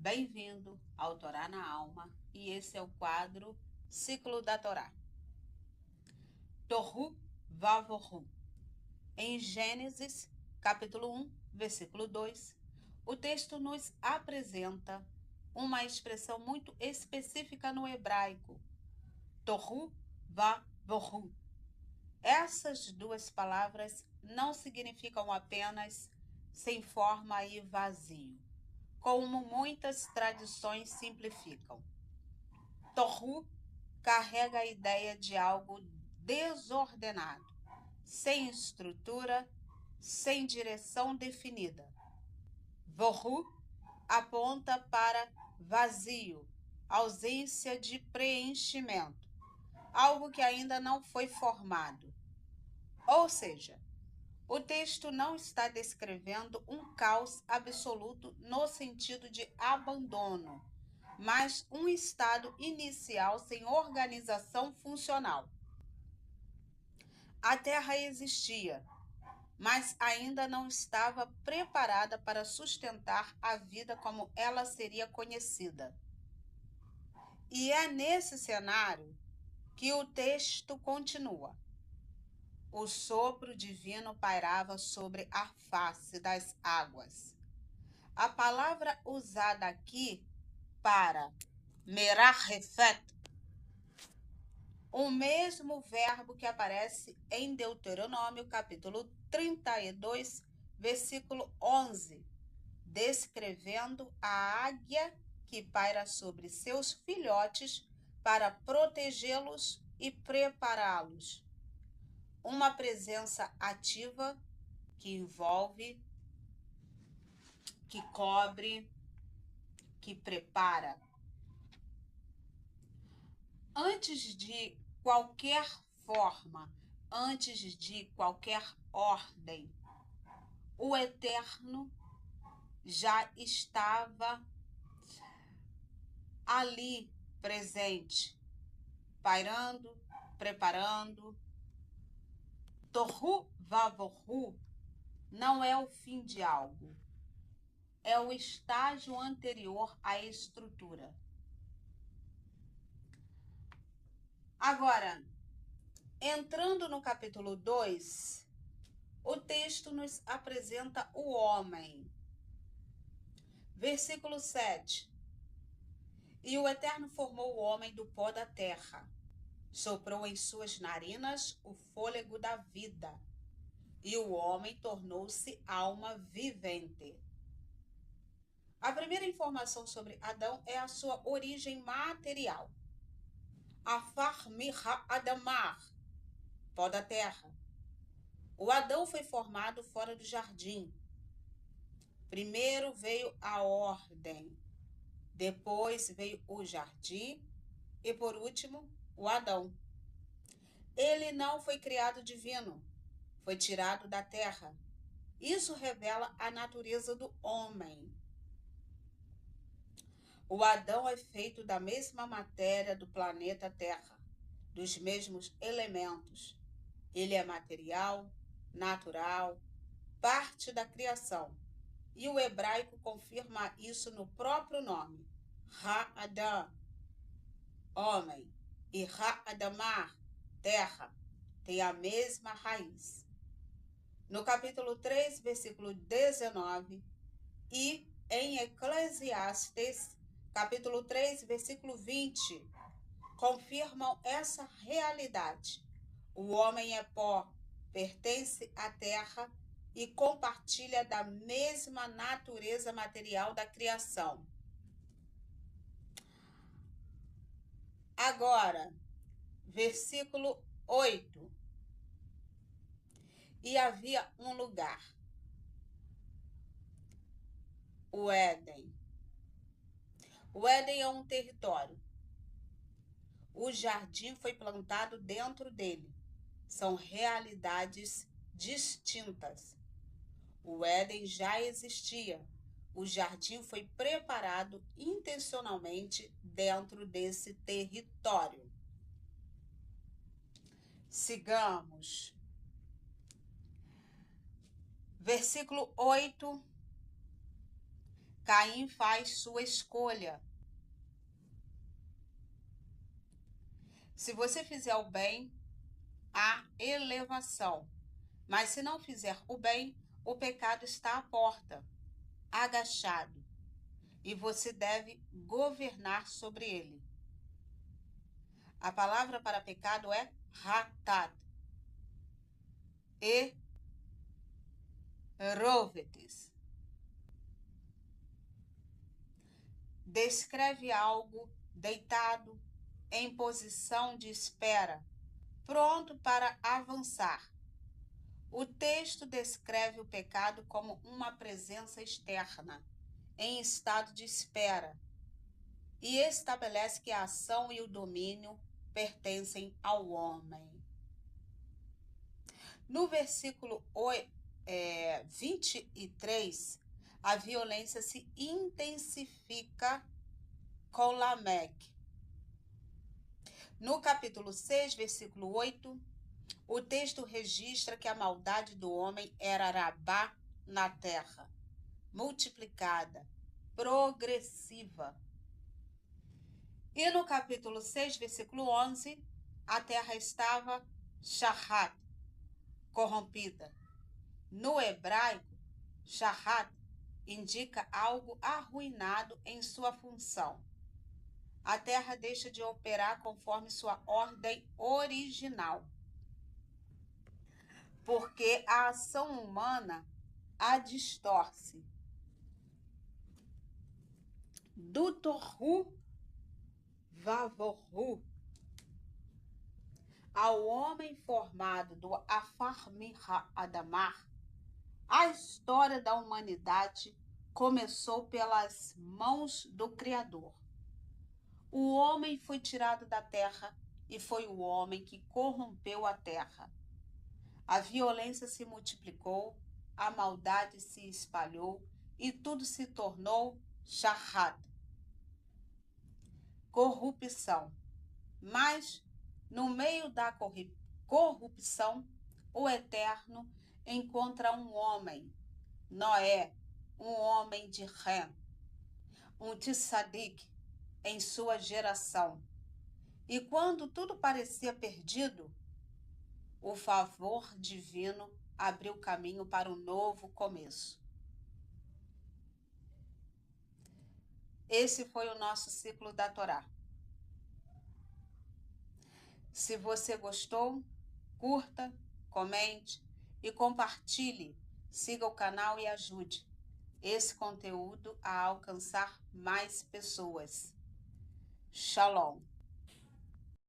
Bem-vindo ao Torá na Alma, e esse é o quadro Ciclo da Torá. Tohu Vavohu. Em Gênesis, capítulo 1, versículo 2, o texto nos apresenta uma expressão muito específica no hebraico, Tohu Vavohu. Essas duas palavras não significam apenas sem forma e vazio, como muitas tradições simplificam. Tohu carrega a ideia de algo desordenado, sem estrutura, sem direção definida. Vohu aponta para vazio, ausência de preenchimento, algo que ainda não foi formado. Ou seja, o texto não está descrevendo um caos absoluto no sentido de abandono, mas um estado inicial sem organização funcional. A Terra existia, mas ainda não estava preparada para sustentar a vida como ela seria conhecida. E é nesse cenário que o texto continua. O sopro divino pairava sobre a face das águas. A palavra usada aqui para merachefet, o mesmo verbo que aparece em Deuteronômio, capítulo 32, versículo 11, descrevendo a águia que paira sobre seus filhotes para protegê-los e prepará-los. Uma presença ativa que envolve, que cobre, que prepara. Antes de qualquer forma, antes de qualquer ordem, o Eterno já estava ali presente, pairando, preparando. Tohu Vavohu não é o fim de algo, é o estágio anterior à estrutura. Agora, entrando no capítulo 2, o texto nos apresenta o homem. Versículo 7. E o Eterno formou o homem do pó da terra, soprou em suas narinas o fôlego da vida, e o homem tornou-se alma vivente. A primeira informação sobre Adão é a sua origem material. Afar mirra adamar, pó da terra. O Adão foi formado fora do jardim. Primeiro veio a ordem, depois veio o jardim e, por último, o Adão. Ele não foi criado divino, foi tirado da terra. Isso revela a natureza do homem. O Adão é feito da mesma matéria do planeta Terra, dos mesmos elementos. Ele é material, natural, parte da criação. E o hebraico confirma isso no próprio nome, Ha-Adam, homem, e Ha-Adamah, terra, tem a mesma raiz. No capítulo 3, versículo 19, e em Eclesiastes, capítulo 3, versículo 20, confirmam essa realidade. O homem é pó, pertence à terra e compartilha da mesma natureza material da criação. Agora, versículo 8. E havia um lugar, o Éden. O Éden é um território. O jardim foi plantado dentro dele. São realidades distintas. O Éden já existia. O jardim foi preparado intencionalmente dentro desse território. Sigamos. Versículo 8. Caim faz sua escolha. Se você fizer o bem, há elevação. Mas se não fizer o bem, o pecado está à porta, agachado, e você deve governar sobre ele. A palavra para pecado é hatat e rovetes. Descreve algo deitado em posição de espera, pronto para avançar. O texto descreve o pecado como uma presença externa, em estado de espera, e estabelece que a ação e o domínio pertencem ao homem. No versículo 23, a violência se intensifica com Lameque. No capítulo 6, versículo 8, o texto registra que a maldade do homem era rabá na terra, multiplicada, progressiva. E no capítulo 6, versículo 11, a terra estava shahat, corrompida. No hebraico, shahat indica algo arruinado em sua função. A terra deixa de operar conforme sua ordem original, porque a ação humana a distorce. Do torru vavorru ao homem formado do Afar Miha Adamar, a história da humanidade começou pelas mãos do Criador. O homem foi tirado da terra e foi o homem que corrompeu a terra. A violência se multiplicou, a maldade se espalhou e tudo se tornou shahat, corrupção. Mas, no meio da corrupção, o Eterno encontra um homem, Noé, um homem de Rem, um tzadik em sua geração. E quando tudo parecia perdido, o favor divino abriu caminho para um novo começo. Esse foi o nosso ciclo da Torá. Se você gostou, curta, comente e compartilhe. Siga o canal e ajude esse conteúdo a alcançar mais pessoas. Shalom.